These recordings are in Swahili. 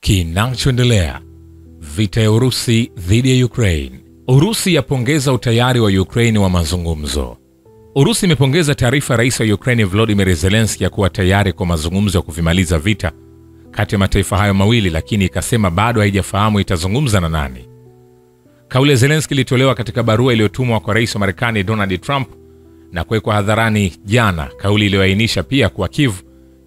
Kinachoendelea: vita ya Urusi dhidi ya Ukraine. Urusi yapongeza utayari wa Ukraine wa mazungumzo. Urusi imepongeza taarifa ya rais wa Ukraine Volodymyr Zelensky ya kuwa tayari kwa mazungumzo ya kuvimaliza vita kati ya mataifa hayo mawili, lakini ikasema bado haijafahamu itazungumza na nani. Kauli ya Zelensky ilitolewa katika barua iliyotumwa kwa rais wa Marekani Donald Trump na kuwekwa hadharani jana, kauli iliyoainisha pia kuwa Kiev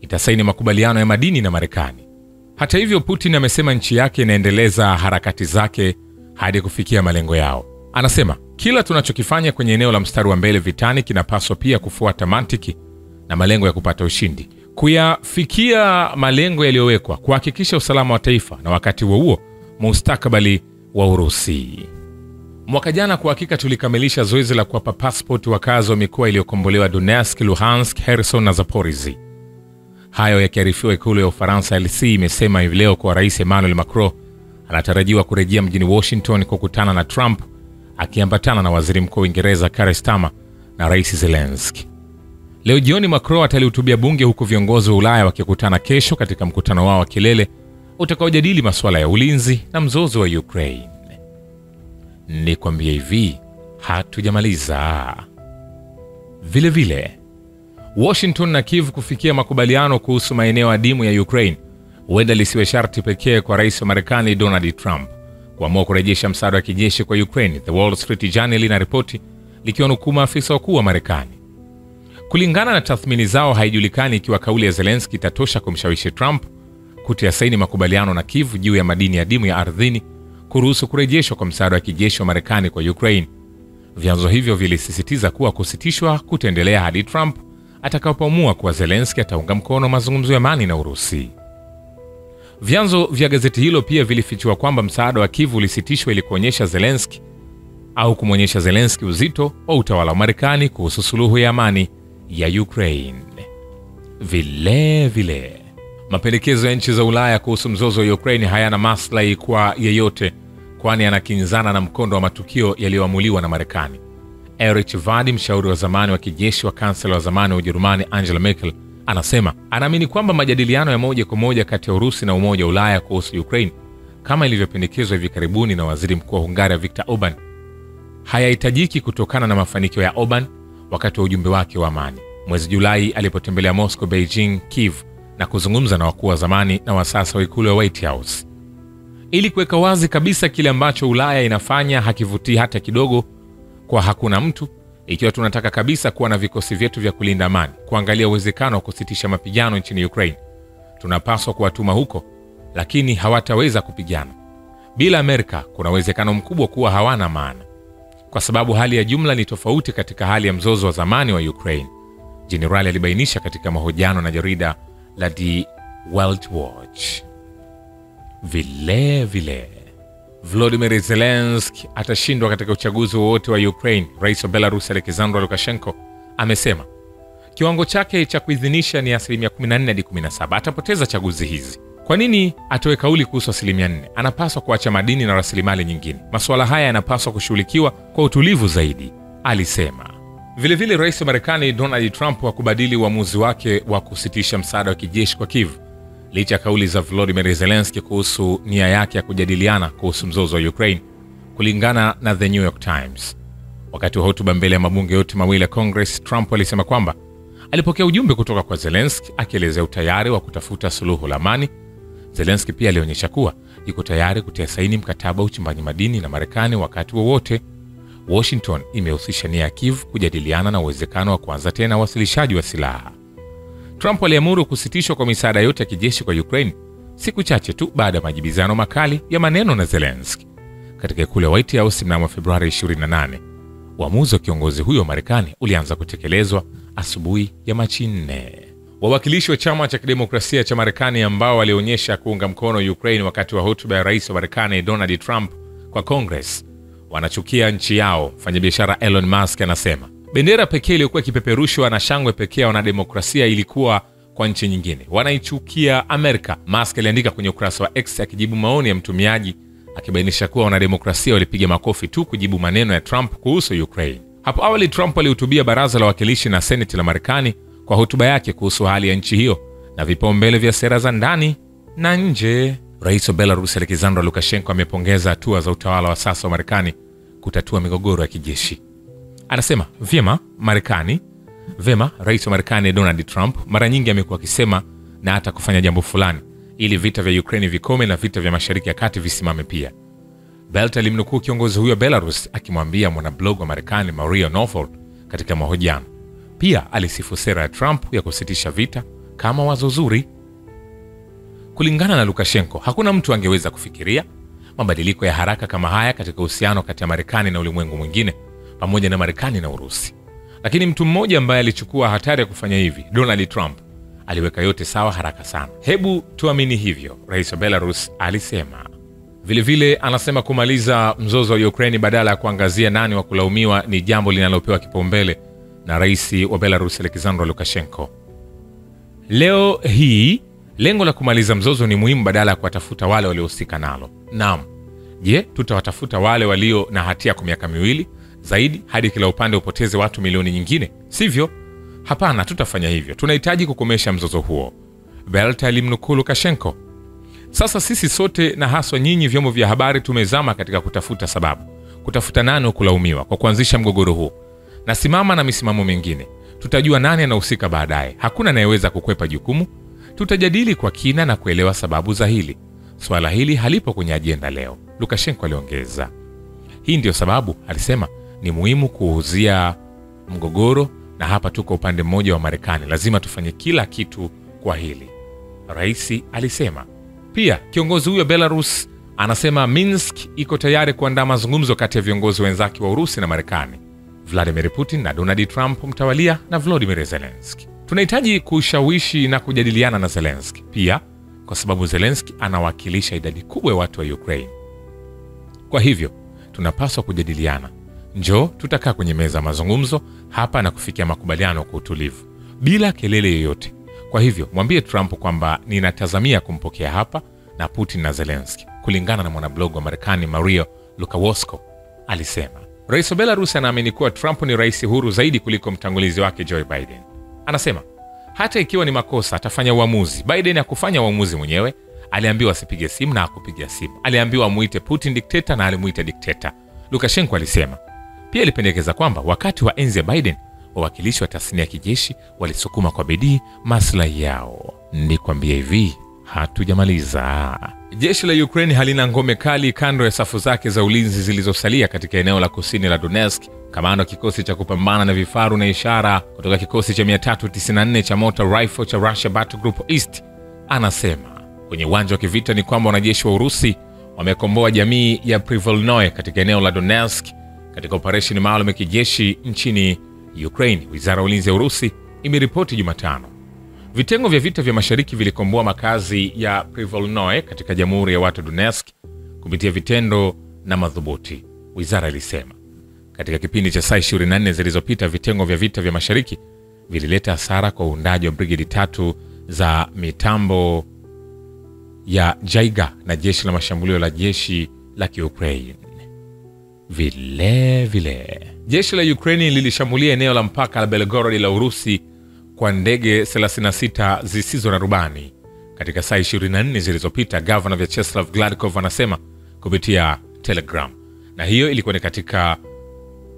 itasaini makubaliano ya madini na Marekani. Hata hivyo, Putin amesema nchi yake inaendeleza harakati zake hadi kufikia malengo yao. Anasema, kila tunachokifanya kwenye eneo la mstari wa mbele vitani kinapaswa pia kufuata mantiki na malengo ya kupata ushindi, kuyafikia malengo yaliyowekwa, kuhakikisha usalama wa taifa na wakati huo mustakabali wa Urusi. Mwaka jana kwa hakika tulikamilisha zoezi la kuwapa passport wakazi wa mikoa iliyokombolewa Donetsk, Luhansk, Kherson na Zaporizhzhia. Hayo yakiarifiwa, ikulu ya Ufaransa LC imesema hivi leo kwa Rais Emmanuel Macron anatarajiwa kurejea mjini Washington kukutana na Trump, akiambatana na Waziri Mkuu wa Uingereza Keir Starmer na Rais Zelensky. Leo jioni Macron atalihutubia bunge, huku viongozi wa Ulaya wakikutana kesho katika mkutano wao wa kilele utakaojadili masuala ya ulinzi na mzozo wa Ukraine. Nikwambie hivi, hatujamaliza. Vile vile, Washington na Kiev kufikia makubaliano kuhusu maeneo adimu ya Ukraine huenda lisiwe sharti pekee kwa rais wa Marekani Donald Trump kuamua kurejesha msaada wa kijeshi kwa Ukraine, The Wall Street Journal linaripoti likiwanukuu maafisa wakuu wa Marekani. Kulingana na tathmini zao, haijulikani ikiwa kauli ya Zelensky itatosha kumshawishi Trump kutia saini makubaliano na Kiev juu ya madini adimu ya ardhini kuruhusu kurejeshwa kwa msaada wa kijeshi wa Marekani kwa Ukraine. Vyanzo hivyo vilisisitiza kuwa kusitishwa kutaendelea hadi Trump atakapoamua kuwa Zelensky ataunga mkono mazungumzo ya amani na Urusi. Vyanzo vya gazeti hilo pia vilifichua kwamba msaada wa Kiev ulisitishwa ili kuonyesha Zelensky au kumwonyesha Zelensky uzito wa utawala wa Marekani kuhusu suluhu ya amani ya Ukraine. Vile vile, mapendekezo ya nchi za Ulaya kuhusu mzozo wa Ukraine hayana maslahi kwa yeyote, kwani yanakinzana na mkondo wa matukio yaliyoamuliwa na Marekani. Erich Vadi, mshauri wa zamani wa kijeshi wa kansela wa zamani wa Ujerumani Angela Merkel, anasema anaamini kwamba majadiliano ya moja kwa moja kati ya Urusi na Umoja wa Ulaya kuhusu Ukraine, kama ilivyopendekezwa hivi karibuni na Waziri Mkuu wa Hungaria Viktor Orban, hayahitajiki kutokana na mafanikio ya Orban wakati wa ujumbe wake wa amani mwezi Julai alipotembelea Moscow, Beijing, Kiev na kuzungumza na wakuu wa zamani na wa sasa wa ikulu ya White House. Ili kuweka wazi kabisa kile ambacho Ulaya inafanya hakivutii hata kidogo, kwa hakuna mtu, ikiwa tunataka kabisa kuwa na vikosi vyetu vya kulinda amani, kuangalia uwezekano wa kusitisha mapigano nchini Ukraine, tunapaswa kuwatuma huko, lakini hawataweza kupigana. Bila Amerika kuna uwezekano mkubwa kuwa hawana maana, kwa sababu hali ya jumla ni tofauti katika hali ya mzozo wa zamani wa Ukraine, Jenerali alibainisha katika mahojiano na jarida la The World Watch. Vile vile, Volodymyr Zelensky atashindwa katika uchaguzi wowote wa Ukraine. Rais wa Belarus Alexander Lukashenko amesema kiwango chake cha kuidhinisha ni 14% hadi 17%. Atapoteza chaguzi hizi. Kwa nini atoe kauli kuhusu 4%? Anapaswa kuacha madini na rasilimali nyingine. Masuala haya yanapaswa kushughulikiwa kwa utulivu zaidi, alisema. Vile vile, rais wa Marekani Donald Trump hakubadili uamuzi wake wa kusitisha msaada wa kijeshi kwa Kiev licha ya kauli za Volodymyr Zelensky kuhusu nia yake ya kujadiliana kuhusu mzozo wa Ukraine, kulingana na The New York Times. Wakati wa hotuba mbele ya mabunge yote mawili ya Congress, Trump alisema kwamba alipokea ujumbe kutoka kwa Zelensky akielezea utayari wa kutafuta suluhu la amani. Zelensky pia alionyesha kuwa yuko tayari kutia saini mkataba wa uchimbaji madini na Marekani wakati wowote. Washington imehusisha nia ya Kiev kujadiliana na uwezekano wa kuanza tena wasilishaji wa silaha. Trump aliamuru kusitishwa kwa misaada yote ya kijeshi kwa Ukraine siku chache tu baada ya majibizano makali ya maneno na Zelensky katika ikulu ya White House mnamo Februari 28. Uamuzi wa kiongozi huyo wa Marekani ulianza kutekelezwa asubuhi ya Machi 4. Wawakilishi wa chama cha kidemokrasia cha Marekani ambao walionyesha kuunga mkono Ukraine wakati wa hotuba ya rais wa Marekani Donald Trump kwa Congress wanachukia nchi yao. Mfanyabiashara Elon Musk anasema bendera pekee iliyokuwa ikipeperushwa na shangwe pekee ya wanademokrasia ilikuwa kwa nchi nyingine. Wanaichukia Amerika, Musk aliandika kwenye ukurasa wa X akijibu maoni ya mtumiaji, akibainisha kuwa wanademokrasia walipiga makofi tu kujibu maneno ya Trump kuhusu Ukraine. Hapo awali Trump alihutubia baraza la wawakilishi na Seneti la Marekani kwa hotuba yake kuhusu hali ya nchi hiyo na vipaumbele vya sera za ndani na nje. Rais wa Belarus Alexander Lukashenko amepongeza hatua za utawala wa sasa wa Marekani kutatua migogoro ya kijeshi. Anasema, vema rais wa Marekani Donald Trump mara nyingi amekuwa akisema na hata kufanya jambo fulani ili vita vya Ukraine vikome na vita vya Mashariki ya Kati visimame pia. Belt alimnukuu kiongozi huyo Belarus akimwambia mwanablog wa Marekani Maria Norfolk katika mahojiano. Pia alisifu sera ya Trump ya kusitisha vita kama wazo zuri. Kulingana na Lukashenko, hakuna mtu angeweza kufikiria mabadiliko ya haraka kama haya katika uhusiano kati ya Marekani na ulimwengu mwingine pamoja na Marekani na Urusi. Lakini mtu mmoja ambaye alichukua hatari ya kufanya hivi, Donald Trump, aliweka yote sawa haraka sana. Hebu tuamini hivyo, rais wa Belarus alisema. Vilevile anasema kumaliza mzozo wa Ukraine badala ya kuangazia nani wa kulaumiwa ni jambo linalopewa kipaumbele na rais wa Belarus Alexander Lukashenko. Leo hii lengo la kumaliza mzozo ni muhimu badala ya kuwatafuta wale waliohusika nalo. Naam. Je, tutawatafuta wale walio na hatia kwa miaka miwili zaidi hadi kila upande upoteze watu milioni nyingine? Sivyo? Hapana, tutafanya hivyo. Tunahitaji kukomesha mzozo huo, Belt alimnukuu Lukashenko. Sasa sisi sote na haswa nyinyi vyombo vya habari tumezama katika kutafuta sababu, kutafuta nani wa kulaumiwa kwa kuanzisha mgogoro huu. Na simama na misimamo mingine. Tutajua nani anahusika baadaye. Hakuna anayeweza kukwepa jukumu. Tutajadili kwa kina na kuelewa sababu za hili. Swala hili halipo kwenye ajenda leo, Lukashenko aliongeza. Hii ndio sababu, alisema, ni muhimu kuuzia mgogoro na hapa tuko upande mmoja wa Marekani. Lazima tufanye kila kitu kwa hili, rais alisema. Pia kiongozi huyo Belarus anasema Minsk iko tayari kuandaa mazungumzo kati ya viongozi wenzake wa Urusi na Marekani, Vladimir Putin na Donald Trump mtawalia na Volodymyr Zelensky. Tunahitaji kushawishi na kujadiliana na Zelensky pia, kwa sababu Zelensky anawakilisha idadi kubwa ya watu wa Ukraine. Kwa hivyo tunapaswa kujadiliana. Njoo tutakaa kwenye meza mazungumzo hapa na kufikia makubaliano kwa utulivu bila kelele yoyote. Kwa hivyo mwambie Trump kwamba ninatazamia kumpokea hapa na Putin na Zelensky, kulingana na mwanablog wa Marekani Maria Lukawowska alisema. Rais wa Belarus anaamini kuwa Trump ni rais huru zaidi kuliko mtangulizi wake Joe Biden. Anasema hata ikiwa ni makosa atafanya uamuzi. Biden hakufanya uamuzi mwenyewe, aliambiwa asipige simu na hakupiga simu. Aliambiwa amuite Putin dikteta na alimuita dikteta, Lukashenko alisema. Pia alipendekeza kwamba wakati wa enzi ya Biden, wawakilishi wa tasnia ya kijeshi walisukuma kwa bidii maslahi yao. Nikwambia hivi, hatujamaliza. Jeshi la Ukraine halina ngome kali kando ya safu zake za ulinzi zilizosalia katika eneo la kusini la Donetsk. Kamanda kikosi cha kupambana na vifaru na ishara kutoka kikosi cha 394 cha Motor Rifle cha Russia Battle Group East anasema kwenye uwanja wa kivita ni kwamba wanajeshi wa Urusi wamekomboa jamii ya Privolnoye katika eneo la Donetsk katika operesheni maalum ya kijeshi nchini Ukraine. Wizara ya ulinzi ya Urusi imeripoti Jumatano. Vitengo vya vita vya mashariki vilikomboa makazi ya Privolnoye katika Jamhuri ya Watu Donetsk kupitia vitendo na madhubuti, wizara ilisema. Katika kipindi cha saa 24 zilizopita, vitengo vya vita vya mashariki vilileta hasara kwa uundaji wa brigedi 3 za mitambo ya Jaiga na jeshi la mashambulio la jeshi la Ukraine. Vile jeshi la Ukraine lilishambulia eneo la mpaka la Belgorod la Urusi kwa ndege 36 zisizo na rubani katika saa 24 zilizopita, Governor Vyacheslav Gladkov anasema kupitia Telegram. Na hiyo ilikuwa ni katika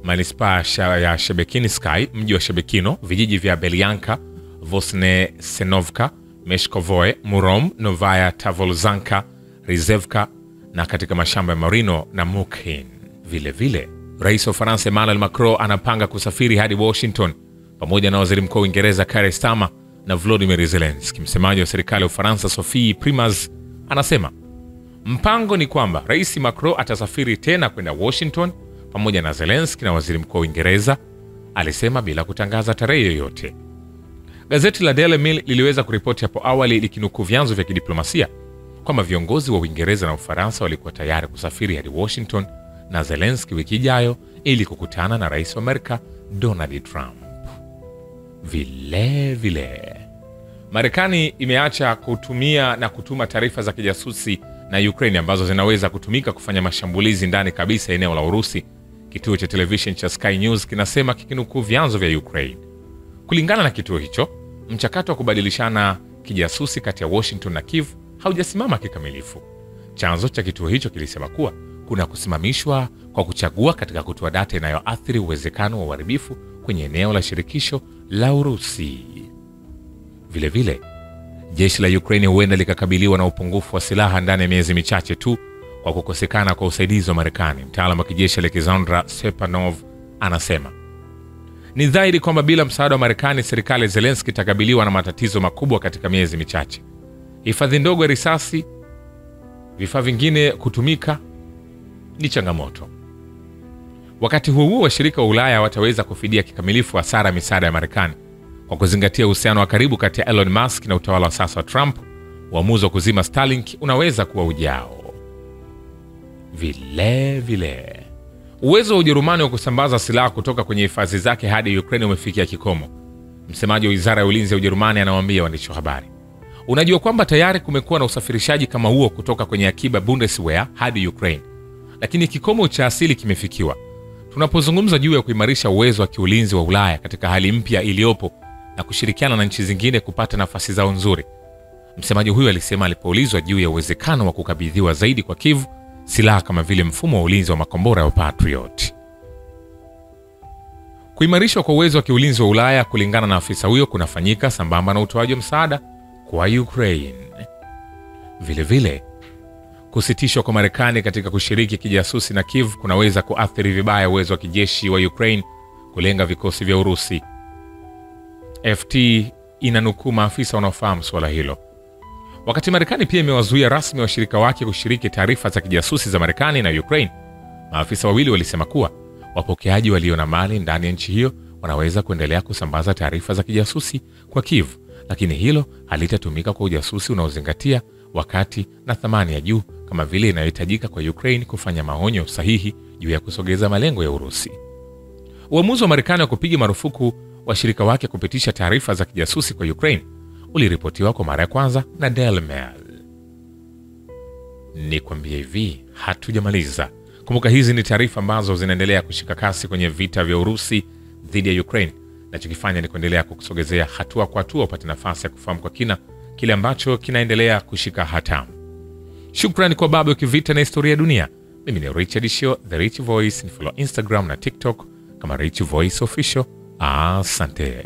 manispaa ya Shebekinsky, mji wa Shebekino, vijiji vya Belyanka, Vosnesenovka, Meshkovoe, Murom, Novaya Tavolzanka, Rizevka na katika mashamba ya Marino na Mukhin. Vile Rais wa Ufaransa Emmanuel Macron anapanga kusafiri hadi Washington pamoja na Waziri Mkuu wa Uingereza Keir Starmer na Volodymyr Zelensky. Msemaji wa serikali ya Ufaransa Sophie Primas anasema mpango ni kwamba Rais Macron atasafiri tena kwenda Washington pamoja na Zelensky na Waziri Mkuu wa Uingereza, alisema bila kutangaza tarehe yoyote. Gazeti la Daily Mail liliweza kuripoti hapo awali likinukuu vyanzo vya kidiplomasia kwamba viongozi wa Uingereza na Ufaransa walikuwa tayari kusafiri hadi Washington na Zelensky wiki ijayo ili kukutana na Rais wa Amerika Donald Trump. Vile Marekani imeacha kutumia na kutuma taarifa za kijasusi na Ukraine ambazo zinaweza kutumika kufanya mashambulizi ndani kabisa eneo la Urusi. Kituo cha television cha Sky News kinasema kikinukuu vyanzo vya Ukraine. Kulingana na kituo hicho, mchakato wa kubadilishana kijasusi kati ya Washington na Kiev haujasimama kikamilifu. Chanzo cha kituo hicho kilisema kuwa kuna kusimamishwa kwa kuchagua katika kutoa data inayoathiri uwezekano wa uharibifu kwenye eneo la shirikisho la Urusi. Vile vile, jeshi la Ukraine huenda likakabiliwa na upungufu wa silaha ndani ya miezi michache tu kwa kukosekana kwa usaidizi wa Marekani. Mtaalamu wa kijeshi Alexandra Stepanov anasema, ni dhahiri kwamba bila msaada wa Marekani, serikali ya Zelensky itakabiliwa na matatizo makubwa katika miezi michache. Hifadhi ndogo ya risasi, vifaa vingine kutumika ni changamoto. Wakati huo washirika wa Ulaya wataweza kufidia kikamilifu hasara misaada ya Marekani. Kwa kuzingatia uhusiano wa karibu kati ya Elon Musk na utawala wa sasa wa Trump, uamuzi wa kuzima Starlink unaweza kuwa ujao. Vile uwezo wa Ujerumani wa kusambaza silaha kutoka kwenye hifadhi zake hadi Ukraine umefikia kikomo. Msemaji wa Wizara ya Ulinzi ya Ujerumani anawaambia waandishi wa habari, unajua kwamba tayari kumekuwa na usafirishaji kama huo kutoka kwenye akiba Bundeswehr hadi Ukraine, lakini kikomo cha asili kimefikiwa. Tunapozungumza juu ya kuimarisha uwezo wa kiulinzi wa Ulaya katika hali mpya iliyopo na kushirikiana na nchi zingine kupata nafasi zao nzuri, msemaji huyo alisema alipoulizwa juu ya uwezekano wa kukabidhiwa zaidi kwa Kiev silaha kama vile mfumo wa ulinzi wa makombora wa Patriot. Kuimarishwa kwa uwezo wa kiulinzi wa Ulaya kulingana na afisa huyo kunafanyika sambamba na utoaji wa msaada kwa Ukraine. Vile vile, kusitishwa kwa Marekani katika kushiriki kijasusi na Kiev kunaweza kuathiri vibaya uwezo wa kijeshi wa Ukraine kulenga vikosi vya Urusi. FT inanukuu maafisa wanaofahamu swala hilo. Wakati Marekani pia imewazuia rasmi washirika wake kushiriki taarifa za kijasusi za Marekani na Ukraine, maafisa wawili walisema kuwa wapokeaji walio na mali ndani ya nchi hiyo wanaweza kuendelea kusambaza taarifa za kijasusi kwa Kiev, lakini hilo halitatumika kwa ujasusi unaozingatia wakati na thamani ya juu kama vile inayohitajika kwa Ukraine kufanya maonyo sahihi juu ya kusogeza malengo ya Urusi. Uamuzi wa Marekani wa kupiga marufuku washirika wake kupitisha taarifa za kijasusi kwa Ukraine uliripotiwa kwa mara ya kwanza na Daily Mail. Nikwambie hivi, hatujamaliza. Kumbuka hizi ni taarifa ambazo zinaendelea kushika kasi kwenye vita vya Urusi dhidi ya Ukraine. Nachokifanya ni kuendelea kukusogezea hatua kwa hatua upate nafasi ya kufahamu kwa kina kile ambacho kinaendelea kushika hatamu. Shukrani kwa babu ya kivita na historia ya dunia. Mimi ni Richard Shio, The Rich Voice. Ni follow Instagram na TikTok kama Rich Voice Official. Asante.